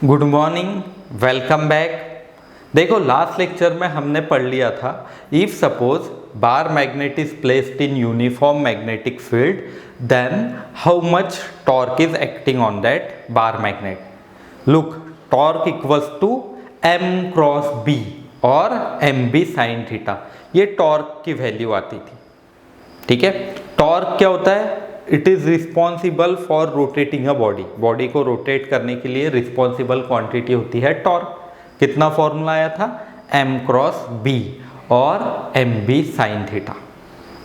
Good morning, welcome back. देखो last lecture में हमने पढ़ लिया था if suppose bar magnet is placed in uniform magnetic field then how much torque is acting on that bar magnet. Look, torque equals to M cross B और M B sine theta. ये torque की value आती थी। ठीक है, टॉर्क क्या होता है? It is responsible for rotating a body. Body को रोटेट करने के लिए रिस्पॉन्सिबल क्वांटिटी होती है टॉर्क। कितना फॉर्मूला आया था? एम क्रॉस बी और एम बी साइन थीटा।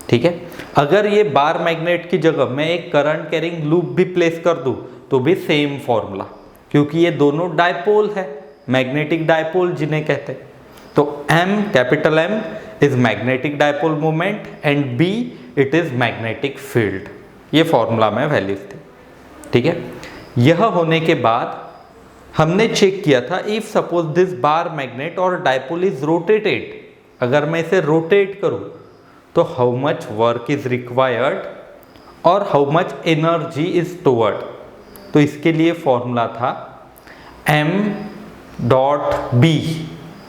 ठीक है, अगर ये बार मैग्नेट की जगह मैं एक करंट कैरिंग लूप भी प्लेस कर दूं तो भी सेम फॉर्मूला, क्योंकि ये दोनों डायपोल है, मैग्नेटिक डायपोल जिन्हें कहते हैं। तो M, capital M is magnetic dipole moment and B it is magnetic field. ये फॉर्मूला में वैल्यूज थे। ठीक है, यह होने के बाद हमने चेक किया था if suppose this bar magnet और डायपोल इज रोटेटेड, अगर मैं इसे रोटेट करूं तो how much work is required और how much energy is stored. तो इसके लिए फॉर्मूला था m dot b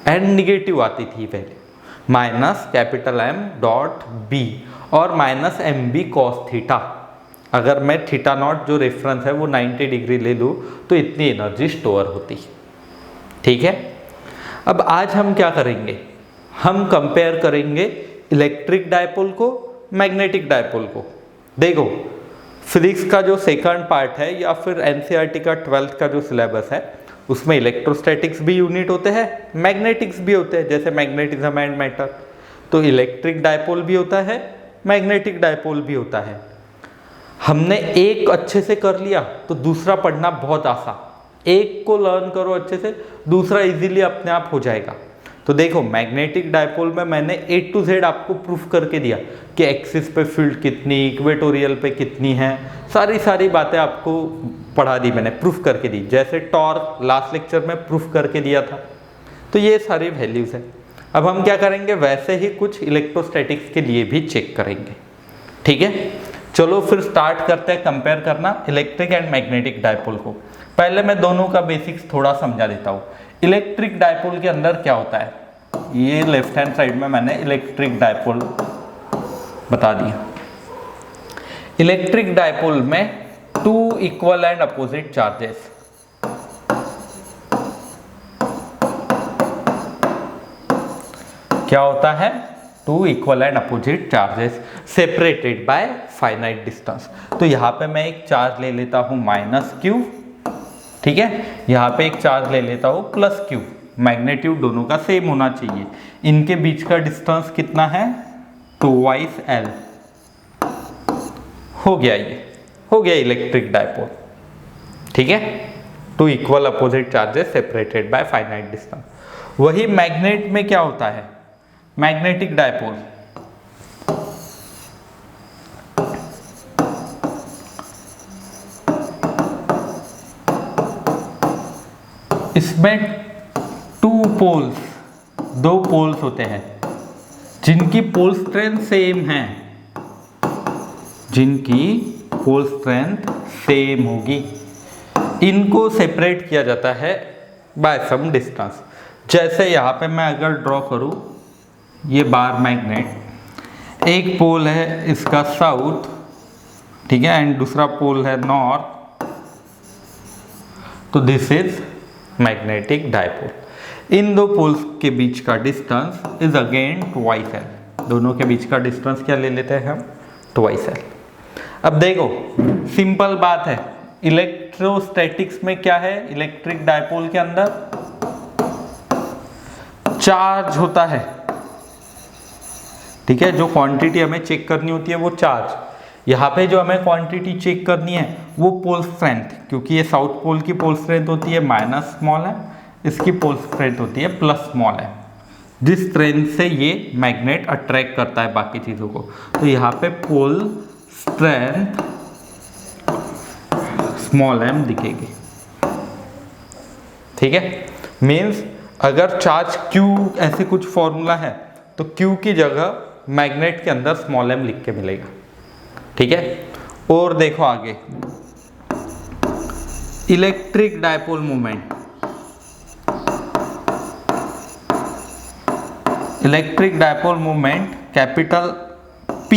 and negative आती थी value minus capital m dot b और minus m b cos theta. अगर मैं थीटा नॉट जो रेफरेंस है वो 90 डिग्री ले लूँ तो इतनी एनर्जी स्टोर होती है। ठीक है, अब आज हम क्या करेंगे? हम कंपेयर करेंगे इलेक्ट्रिक डायपोल को मैग्नेटिक डायपोल को। देखो फिजिक्स का जो सेकंड पार्ट है या फिर एनसीईआरटी का 12th का जो सिलेबस है उसमें इलेक्ट्रोस्टैटिक्स भी यूनिट होते हैं, मैग्नेटिक्स भी होते हैं, जैसे मैग्नेटिज्म एंड मैटर। तो इलेक्ट्रिक डायपोल भी होता है, मैग्नेटिक डायपोल भी होता है। हमने एक अच्छे से कर लिया तो दूसरा पढ़ना बहुत आसान। एक को लर्न करो अच्छे से, दूसरा इजीली अपने आप हो जाएगा। तो देखो मैग्नेटिक डायपोल में मैंने A to Z आपको प्रूफ करके दिया कि एक्सिस पे फील्ड कितनी, इक्वेटोरियल पे कितनी है, सारी बातें आपको पढ़ा दी मैंने, प्रूफ करके दी। जैसे टॉर्क लास्ट लेक्चर में प्रूफ करके दिया था। तो ये सारी वैल्यूज है। अब हम क्या करेंगे, वैसे ही कुछ इलेक्ट्रोस्टैटिक्स के लिए भी चेक करेंगे। ठीक है, चलो फिर स्टार्ट करते हैं कंपेयर करना इलेक्ट्रिक एंड मैग्नेटिक डायपोल को। पहले मैं दोनों का बेसिक्स थोड़ा समझा देता हूँ। इलेक्ट्रिक डायपोल के अंदर क्या होता है, ये लेफ्ट हैंड साइड में मैंने इलेक्ट्रिक डायपोल बता दिया। इलेक्ट्रिक डायपोल में two equal and opposite charges, क्या होता है? Two equal and opposite charges separated by finite distance. तो यहाँ पे मैं एक चार्ज ले लेता हूँ माइनस क्यू, ठीक है, यहाँ पे एक चार्ज ले लेता हूँ प्लस क्यू। मैग्नीट्यूड दोनों का सेम होना चाहिए। इनके बीच का डिस्टेंस कितना है? 2 L। हो गया, ये हो गया इलेक्ट्रिक डायपोल। ठीक है, two equal opposite charges separated by finite distance. वही मैग्नेट में क्या होता है? मैग्नेटिक डायपोल इसमें टू पोल्स, दो पोल्स होते हैं जिनकी पोल स्ट्रेंथ सेम है, जिनकी पोल स्ट्रेंथ सेम होगी। इनको सेपरेट किया जाता है बाय सम डिस्टेंस। जैसे यहाँ पे मैं अगर ड्रॉ करूँ, ये बार मैग्नेट, एक पोल है इसका साउथ, ठीक है, एंड दूसरा पोल है नॉर्थ। तो दिस इज मैग्नेटिक डायपोल। इन दो पोल्स के बीच का डिस्टेंस इज अगेन 2 L। दोनों के बीच का डिस्टेंस क्या ले लेते हैं हम? 2 L। अब देखो सिंपल बात है, इलेक्ट्रोस्टैटिक्स में क्या है? इलेक्ट्रिक डायपोल के अंदर चार्ज होता है। ठीक है, जो क्वांटिटी हमें चेक करनी होती है वो चार्ज। यहाँ पे जो हमें क्वांटिटी चेक करनी है वो पोल स्ट्रेंथ, क्योंकि ये साउथ पोल की पोल स्ट्रेंथ होती है माइनस स्मॉल है, इसकी पोल स्ट्रेंथ होती है प्लस स्मॉल है, जिस स्ट्रेंथ से ये मैग्नेट अट्रैक्ट करता है बाकी चीज़ों को। तो यहाँ पे पोल स्ट्रेंथ स्मॉल m दिखेगी। ठीक है, मीन्स अगर चार्ज Q ऐसे कुछ फॉर्मूला है तो Q की जगह मैग्नेट के अंदर स्मॉल m लिख के मिलेगा। ठीक है, और देखो आगे electric dipole moment, electric dipole moment capital P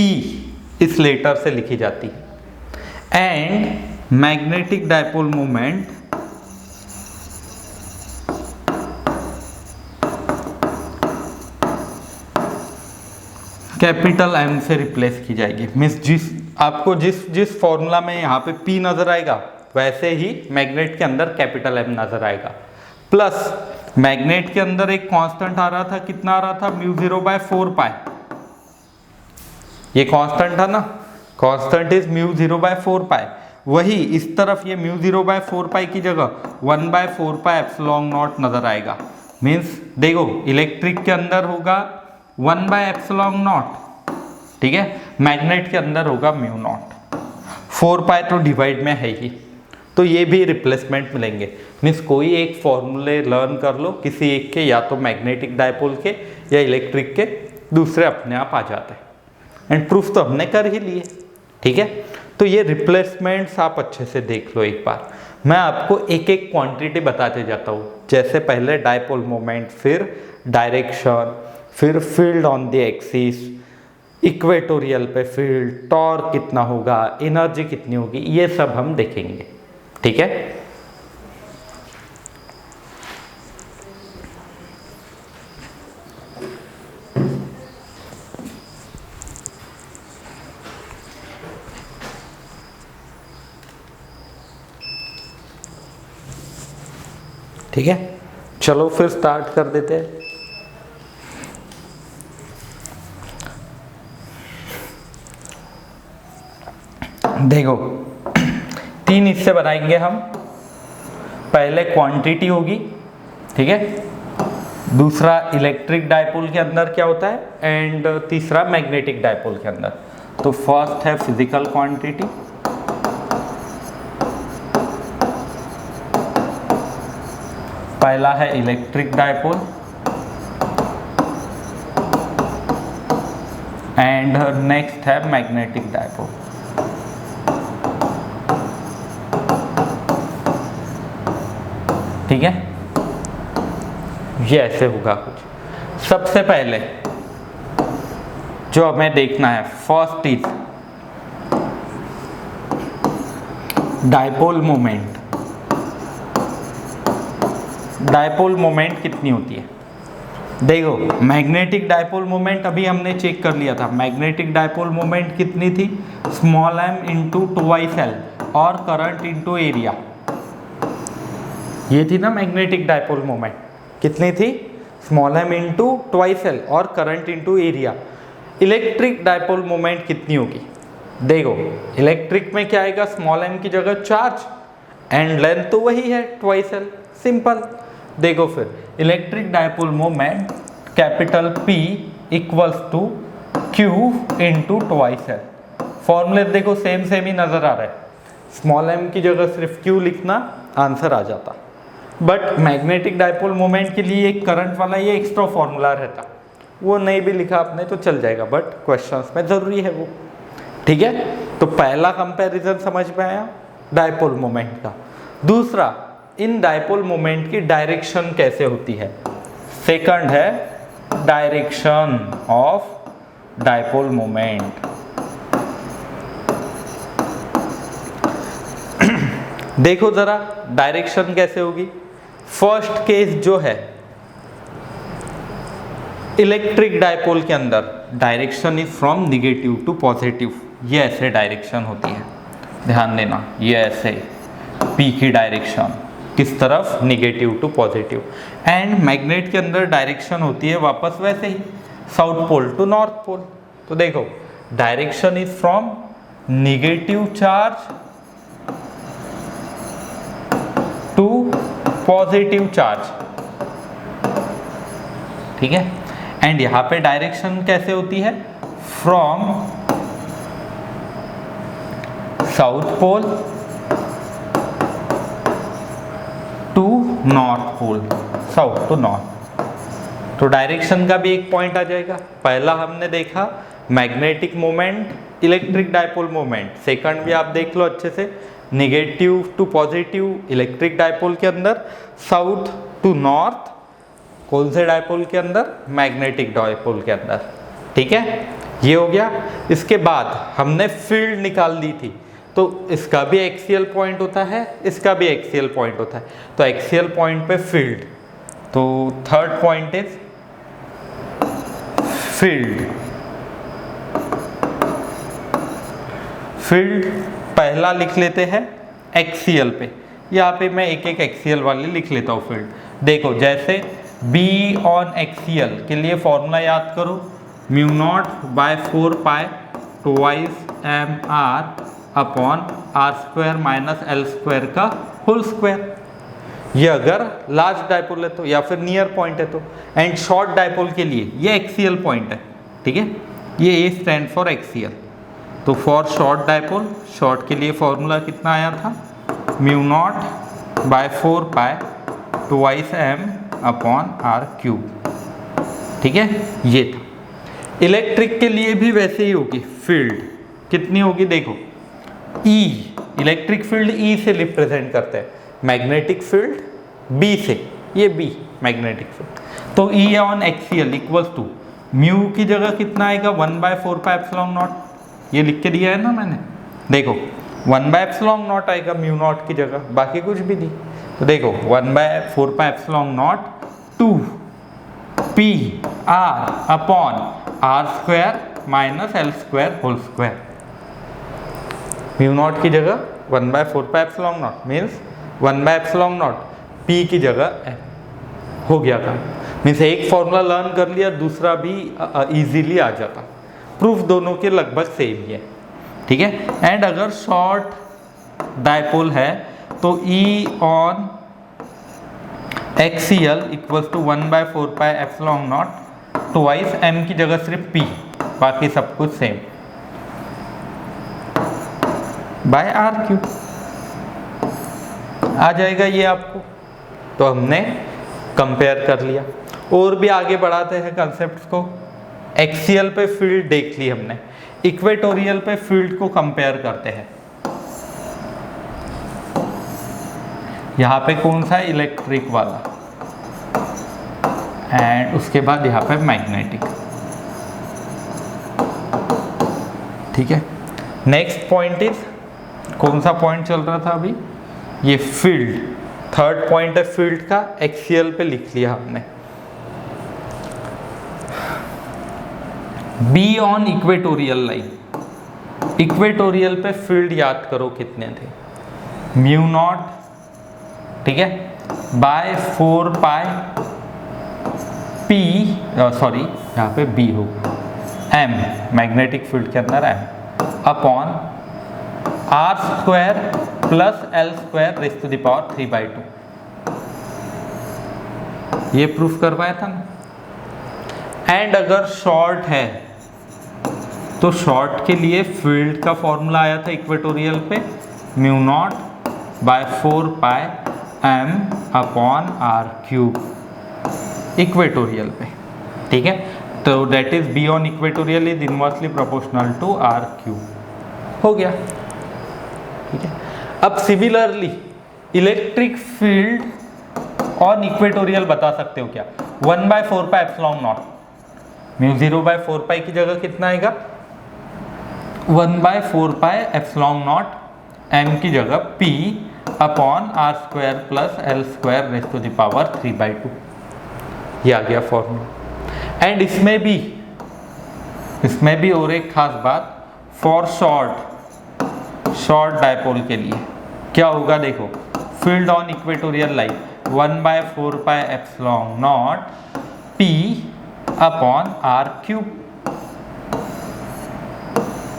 इस लेटर से लिखी जाती है and magnetic dipole moment capital M से रिप्लेस की जाएगी। मीन्स आपको जिस फॉर्मूला में यहाँ पे P नजर आएगा वैसे ही मैग्नेट के अंदर कैपिटल M नजर आएगा। प्लस मैग्नेट के अंदर एक कांस्टेंट आ रहा था, कितना आ रहा था, μ0/4π। ये कांस्टेंट था ना, कांस्टेंट इज μ0/4π। वही इस तरफ ये μ0/4π की जगह 1/4π एप्सिलॉन नॉट नजर आएगा। मीन्स देखो इलेक्ट्रिक के अंदर होगा 1/एप्सिलॉन नॉट, ठीक है, मैग्नेट के अंदर होगा μ0। 4π तो डिवाइड में है ही, तो ये भी रिप्लेसमेंट मिलेंगे। मीन्स कोई एक फॉर्मूले लर्न कर लो किसी एक के, या तो मैग्नेटिक डायपोल के या इलेक्ट्रिक के, दूसरे अपने आप आ जाते हैं। एंड प्रूफ तो हमने कर ही लिए, ठीक है। तो ये रिप्लेसमेंट्स आप अच्छे से देख लो एक बार। मैं आपको एक एक क्वांटिटी बताते जाता हूँ, जैसे पहले डायपोल मोमेंट, फिर डायरेक्शन, फिर field on the axis, equatorial पे फील्ड, टॉर्क कितना होगा, एनर्जी कितनी होगी, ये सब हम देखेंगे, ठीक है। ठीक है, चलो फिर स्टार्ट कर देते हैं। देखो 3 हिस्से बनाएंगे हम। पहले क्वांटिटी होगी, ठीक है, दूसरा इलेक्ट्रिक डायपोल के अंदर क्या होता है, एंड तीसरा मैग्नेटिक डायपोल के अंदर। तो फर्स्ट है फिजिकल क्वांटिटी, पहला है इलेक्ट्रिक डायपोल एंड नेक्स्ट है मैग्नेटिक डायपोल। ठीक है, ये ऐसे होगा कुछ। सबसे पहले जो हमें देखना है, first is dipole moment. Dipole moment कितनी होती है, देखो मैग्नेटिक डायपोल मोमेंट अभी हमने चेक कर लिया था। मैग्नेटिक डायपोल मोमेंट कितनी थी, small m into twice L और करंट इंटू एरिया। ये थी ना मैग्नेटिक डायपोल मोमेंट, कितनी थी, small m into twice L और current into area. Electric dipole moment कितनी होगी, देखो इलेक्ट्रिक में क्या आएगा, स्मॉल m की जगह चार्ज एंड लेंथ तो वही है ट्वाइस L, सिंपल। देखो फिर electric dipole moment capital P equals to Q into twice L। फॉर्मूले देखो सेम ही नजर आ रहा है, स्मॉल m की जगह सिर्फ Q लिखना, आंसर आ जाता। बट मैग्नेटिक डायपोल मोमेंट के लिए एक करंट वाला ये एक्स्ट्रा फॉर्मूला रहता, वो नहीं भी लिखा आपने तो चल जाएगा, बट क्वेश्चंस में जरूरी है वो, ठीक है। तो पहला कंपैरिजन समझ में आया डायपोल मोमेंट का। दूसरा, इन डायपोल मोमेंट की डायरेक्शन कैसे होती है। सेकंड है डायरेक्शन ऑफ डायपोल मोमेंट। देखो जरा डायरेक्शन कैसे होगी। फर्स्ट केस जो है इलेक्ट्रिक डायपोल के अंदर, direction is from negative to positive, ये ऐसे डायरेक्शन होती है, ध्यान देना, ये ऐसे P की डायरेक्शन किस तरफ, negative to positive. And magnet के अंदर डायरेक्शन होती है वापस वैसे ही, south pole to north pole. तो देखो direction is from negative charge to positive charge, ठीक है। एंड यहां पे डायरेक्शन कैसे होती है, from south pole to north pole, south to north. तो डायरेक्शन का भी एक पॉइंट आ जाएगा। पहला हमने देखा magnetic moment, electric dipole moment. Second भी आप देख लो अच्छे से, negative to positive electric dipole के अंदर, साउथ टू नॉर्थ कौन से डायपोल के अंदर? मैग्नेटिक डायपोल के अंदर। ठीक है, ये हो गया। इसके बाद हमने फील्ड निकाल ली थी, तो इसका भी एक्सियल पॉइंट होता है, इसका भी एक्सियल पॉइंट होता है, तो एक्सियल पॉइंट पे फील्ड। तो third point is field. Field पहला लिख लेते हैं एक्सियल पे। यहाँ पे मैं एक एक एक्सियल वाले लिख लेता हूँ फील्ड। देखो जैसे B ऑन एक्सियल के लिए फॉर्मूला याद करो, mu naught by 4 pi twice M R upon are square minus L square का होल स्क्वायर। ये अगर लार्ज डायपोल है तो, या फिर नियर पॉइंट है तो। एंड शॉर्ट डायपोल के लिए ये एक्सियल पॉइंट है। ठीक है, ये ए स्टैंड फॉर एक्सियल। तो फॉर शॉर्ट डायपोल, शॉर्ट के लिए फॉर्मूला कितना आया था? Mu naught by 4 pi twice M upon R cube. ठीक है, ये था। इलेक्ट्रिक के लिए भी वैसे ही होगी फील्ड। कितनी होगी? देखो E, इलेक्ट्रिक फील्ड E से रिप्रेजेंट करते हैं, मैग्नेटिक फील्ड B से, ये B मैग्नेटिक फील्ड। तो E on axial equals to mu की जगह कितना आएगा? 1/4 पाई एप्सिलॉन नॉट। ये लिख के दिया है ना मैंने, देखो 1/एप्सिलॉन नॉट आएगा म्यू नॉट की जगह, बाकी कुछ भी नहीं। तो देखो 1/4 pi epsilon naught 2 P R upon are square minus L square whole square. Mu naught की जगह 1/4 पाई एप्सिलॉन नॉट मीन्स 1/एप्सिलॉन नॉट, P की जगह M। हो गया काम। मीन्स एक फॉर्मूला लर्न कर लिया, दूसरा भी इजीली आ जाता। प्रूफ दोनों के लगभग सेम ही है। ठीक है, एंड अगर शॉर्ट डायपोल है तो E on axial equals to 1/4 pi epsilon naught twice M की जगह सिर्फ P, बाकी सब कुछ सेम, बाय आर क्यूब आ जाएगा ये आपको। तो हमने कंपेयर कर लिया। और भी आगे बढ़ाते हैं कंसेप्ट को। एक्सियल पे फील्ड देख ली हमने, इक्वेटोरियल पे फील्ड को कंपेयर करते हैं। यहाँ पे कौन सा? इलेक्ट्रिक वाला, एंड उसके बाद यहाँ पे मैग्नेटिक। ठीक है, नेक्स्ट पॉइंट इज, कौन सा पॉइंट चल रहा था अभी? ये फील्ड। थर्ड पॉइंट है फील्ड का, एक्सियल पे लिख लिया हमने। B on equatorial line, equatorial पे फील्ड याद करो कितने थे? म्यू नॉट, ठीक है, बाय 4 पाई पी, सॉरी यहाँ पे बी होगा, एम मैग्नेटिक फील्ड के अंदर M upon are square plus L square raise to the power 3/2। ये प्रूफ करवाया था ना। एंड अगर शॉर्ट है तो शॉर्ट के लिए फील्ड का फॉर्मूला आया था इक्वेटोरियल पे, mu naught by 4 pi M upon R cube equatorial पे। ठीक है, तो that is B on equatorial is inversely proportional to are cube. हो गया। ठीक है, अब similarly electric field on equatorial बता सकते हो क्या? 1/4 pi epsilon naught, mu 0/4 pi की जगह कितना आएगा? 1/4 पाई एप्सिलॉन नॉट एम की जगह P upon are square plus L square raise to the power 3/2। ये आ गया फॉर्मूला। एंड इसमें भी और एक खास बात, फॉर शॉर्ट डायपोल के लिए क्या होगा? देखो field on equatorial line 1/4 pi epsilon naught P upon R cube.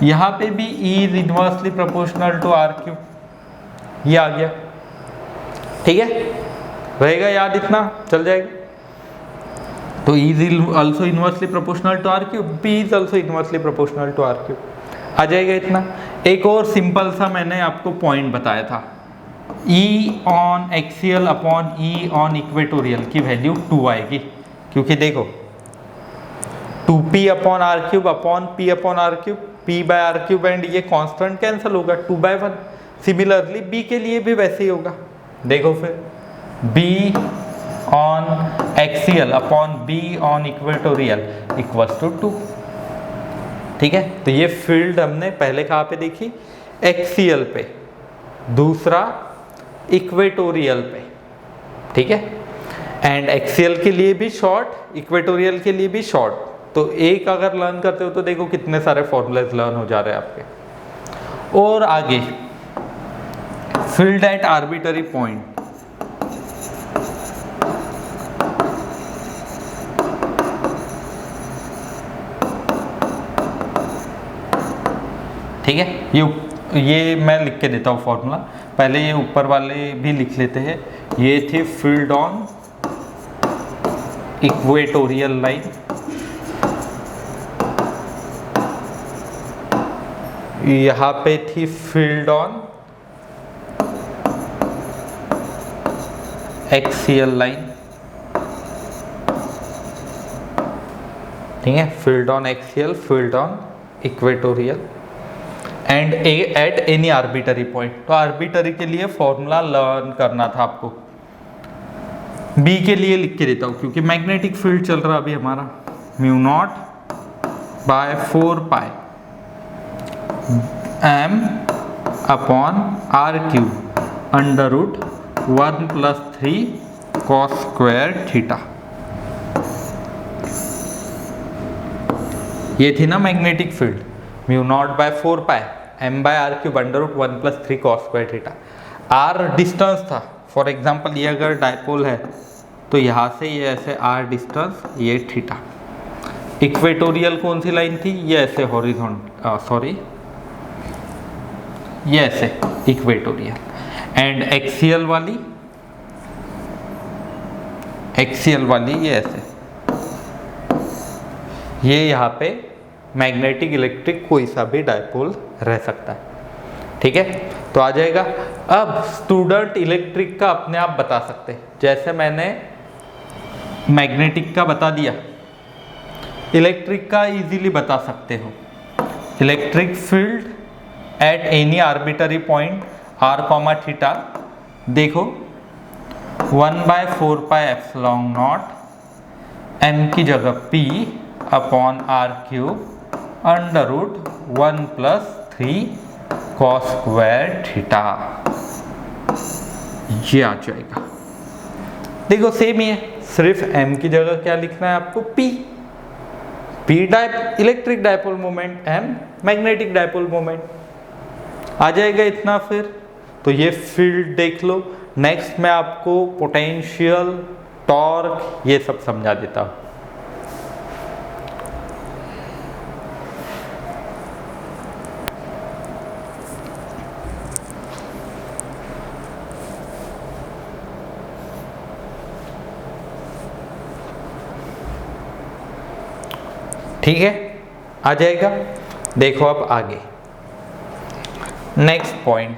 यहाँ पे भी E is inversely proportional to are cube. ये आ गया। ठीक है, रहेगा याद, इतना चल जाएगा। तो E is also inversely proportional to are cube, P is also inversely proportional to are cube, आ जाएगा इतना। एक और सिंपल सा मैंने आपको पॉइंट बताया था, E on axial upon E on equatorial की वैल्यू 2 आएगी, क्योंकि देखो 2p upon R cube upon p upon R cube, p by R cube, and ये कांस्टेंट कैंसिल होगा 2/1। सिमिलरली b के लिए भी वैसे ही होगा। देखो फिर b on axial upon B on equatorial equals to 2। ठीक है, तो ये फील्ड हमने पहले कहाँ पे देखी, एक्सियल पे, दूसरा इक्वेटोरियल पे। ठीक है, एंड एक्सियल के लिए भी शॉर्ट, इक्वेटोरियल के लिए भी शॉर्ट। तो एक अगर लर्न करते हो तो देखो कितने सारे फॉर्मूलेज लर्न हो जा रहे हैं आपके। और आगे फील्ड एट आर्बिटरी पॉइंट, ठीक है, ये मैं लिख के देता हूँ फॉर्मूला, पहले ये ऊपर वाले भी लिख लेते हैं। ये थी फील्ड ऑन इक्वेटोरियल लाइन, यहाँ पे थी फील्ड ऑन एक्सियल लाइन। ठीक है, field on axial, field on equatorial and eight any arbitrary point. तो आर्बिटरी के लिए फॉर्मूला लर्न करना था आपको। बी के लिए लिख के देता हूँ क्योंकि मैग्नेटिक फील्ड चल रहा अभी हमारा, mu naught by 4 pi M upon R cube under root 1+3 cos square theta. ये थी ना magnetic field, mu naught by 4 pi M by R cube under root 1+3 cos square theta. R distance था, for example ये अगर dipole है तो यहाँ से ये ऐसे आर डिस्टेंस, ये थीटा। इक्वेटोरियल कौन सी लाइन थी, ये ऐसे हॉरिजॉन्टल, सॉरी ये ऐसे इक्वेटोरियल। एंड एक्सियल वाली ये ऐसे, ये यहाँ पे मैग्नेटिक इलेक्ट्रिक कोई सा भी डायपोल रह सकता है। ठीक है, तो आ जाएगा। अब स्टूडेंट इलेक्ट्रिक का अपने आप बता सकते हैं, जैसे मैंने मैग्नेटिक का बता दिया, इलेक्ट्रिक का इजीली बता सकते हो। Electric field at any arbitrary point R comma theta, देखो 1/4 पाई एप्सिलॉन नॉट एम की जगह P upon R cube under root 1+3 cos square theta, ये आ जाएगा। देखो सेम ही है, सिर्फ m की जगह क्या लिखना है आपको, P electric dipole moment, m magnetic dipole moment, आ जाएगा इतना। फिर तो ये फील्ड देख लो। नेक्स्ट मैं आपको पोटेंशियल, टॉर्क, ये सब समझा देता हूं। ठीक है, आ जाएगा। देखो अब आगे नेक्स्ट पॉइंट,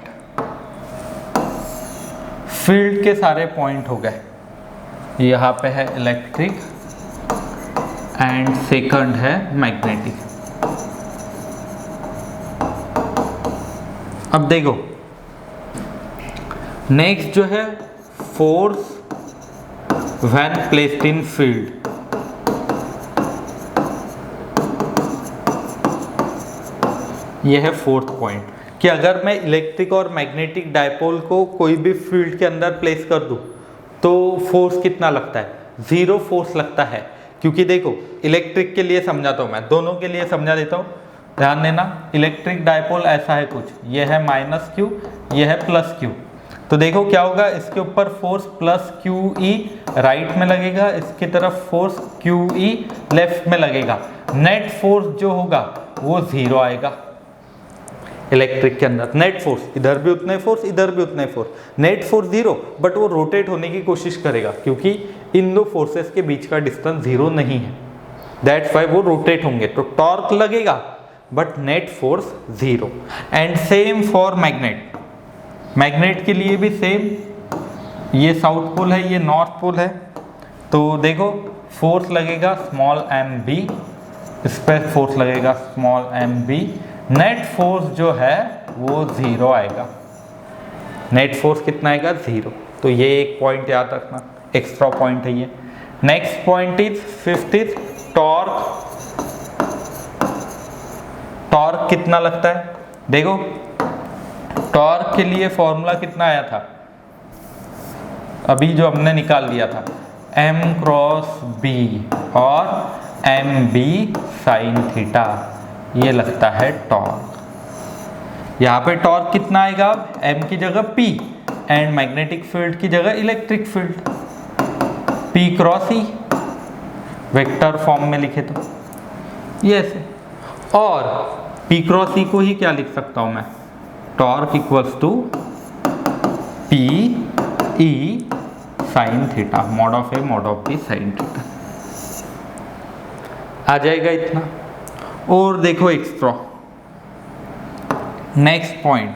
फील्ड के सारे पॉइंट हो गए। यहाँ पे है इलेक्ट्रिक एंड सेकंड है मैग्नेटिक। अब देखो नेक्स्ट जो है force when placed in field. यह है फोर्थ पॉइंट कि अगर मैं इलेक्ट्रिक और मैग्नेटिक डायपोल को कोई भी फील्ड के अंदर प्लेस कर दूं तो फोर्स कितना लगता है, 0 फोर्स लगता है। क्योंकि देखो इलेक्ट्रिक के लिए समझाता हूं, मैं दोनों के लिए समझा देता हूं, ध्यान देना। इलेक्ट्रिक डायपोल ऐसा है कुछ, ये है -q, ये है +q। तो देखो क्या होगा, इसके ऊपर फोर्स +qe राइट में लगेगा, इसकी तरफ फोर्स qe लेफ्ट में लगेगा। नेट फोर्स जो होगा वो 0 आएगा। इलेक्ट्रिक के अंदर नेट फोर्स, इधर भी उतने फोर्स, इधर भी उतने फोर्स, नेट फोर्स 0, बट वो रोटेट होने की कोशिश करेगा क्योंकि इन दो फोर्सेस के बीच का डिस्टेंस 0 नहीं है, दैट्स वाई वो रोटेट होंगे। तो टॉर्क लगेगा but net force 0। And same for magnet, magnet के लिए भी सेम, ये साउथ पोल है, ये नॉर्थ पोल है। तो देखो फोर्स लगेगा m b, इस पर फोर्स लगेगा m b, नेट फोर्स जो है वो 0 आएगा। नेट फोर्स कितना आएगा, 0। तो ये एक पॉइंट याद रखना, एक्स्ट्रा पॉइंट है ये। Next point is fifth is torque. Torque कितना लगता है, देखो टॉर्क के लिए फॉर्मूला कितना आया था अभी जो हमने निकाल लिया था, m क्रॉस b और mb साइन थीटा, ये लगता है टॉर्क। यहाँ पे टॉर्क कितना आएगा, m की जगह p एंड मैग्नेटिक फील्ड की जगह electric field, p cross e, vector form में लिखे तो ये ऐसे। और p क्रॉस e को ही क्या लिख सकता हूं मैं, torque equals to p e sine theta, mod of a mod of b sine theta, आ जाएगा इतना। और देखो extra next point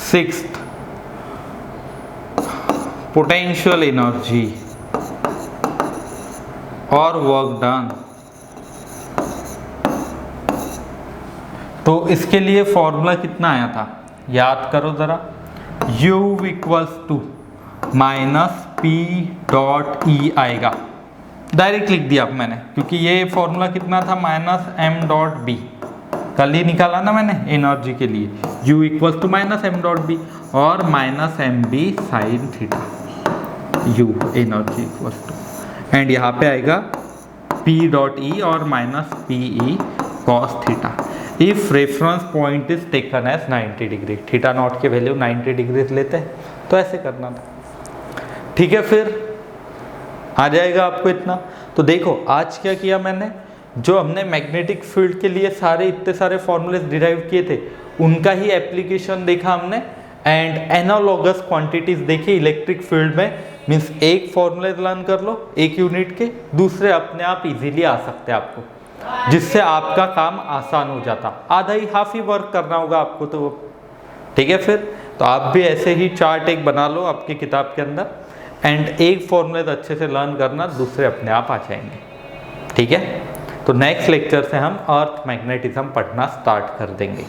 sixth, potential energy और वर्क डन। तो इसके लिए फॉर्मूला कितना आया था, याद करो जरा, U equals to minus P dot E आएगा, डायरेक्ट लिख दिया मैंने क्योंकि ये फॉर्मूला कितना था, माइनस एम डॉट बी, कल ही निकाला ना मैंने एनर्जी के लिए, U equals to minus m dot b और minus m B sine theta, U energy equals to, and यहाँ पे आएगा P डॉट ई और minus p e cos theta. If reference point is taken as 90 degree, theta naught के value 90 degree लेते हैं, तो ऐसे करना था, ठीक है। फिर आ जाएगा आपको इतना। तो देखो आज क्या किया मैंने, जो हमने मैग्नेटिक फील्ड के लिए सारे इतने सारे फॉर्मूले डिराइव किए थे उनका ही एप्लीकेशन देखा हमने, एंड एनालॉगस क्वांटिटीज देखी इलेक्ट्रिक फील्ड में, मीन्स एक फॉर्मूले लर्न कर लो एक यूनिट के, दूसरे अपने आप इजीली आ सकते हैं आपको, जिससे आपका काम आसान हो जाता, आधा ही हाफ ही वर्क करना होगा आपको, तो ठीक है। फिर तो आप भी ऐसे ही चार्ट एक बना लो आपकी किताब के अंदर, एंड एक फॉर्मूले अच्छे से लर्न करना, दूसरे अपने आप आ जाएंगे, ठीक है। तो नेक्स्ट लेक्चर से हम अर्थ मैग्नेटिज्म पढ़ना स्टार्ट कर देंगे।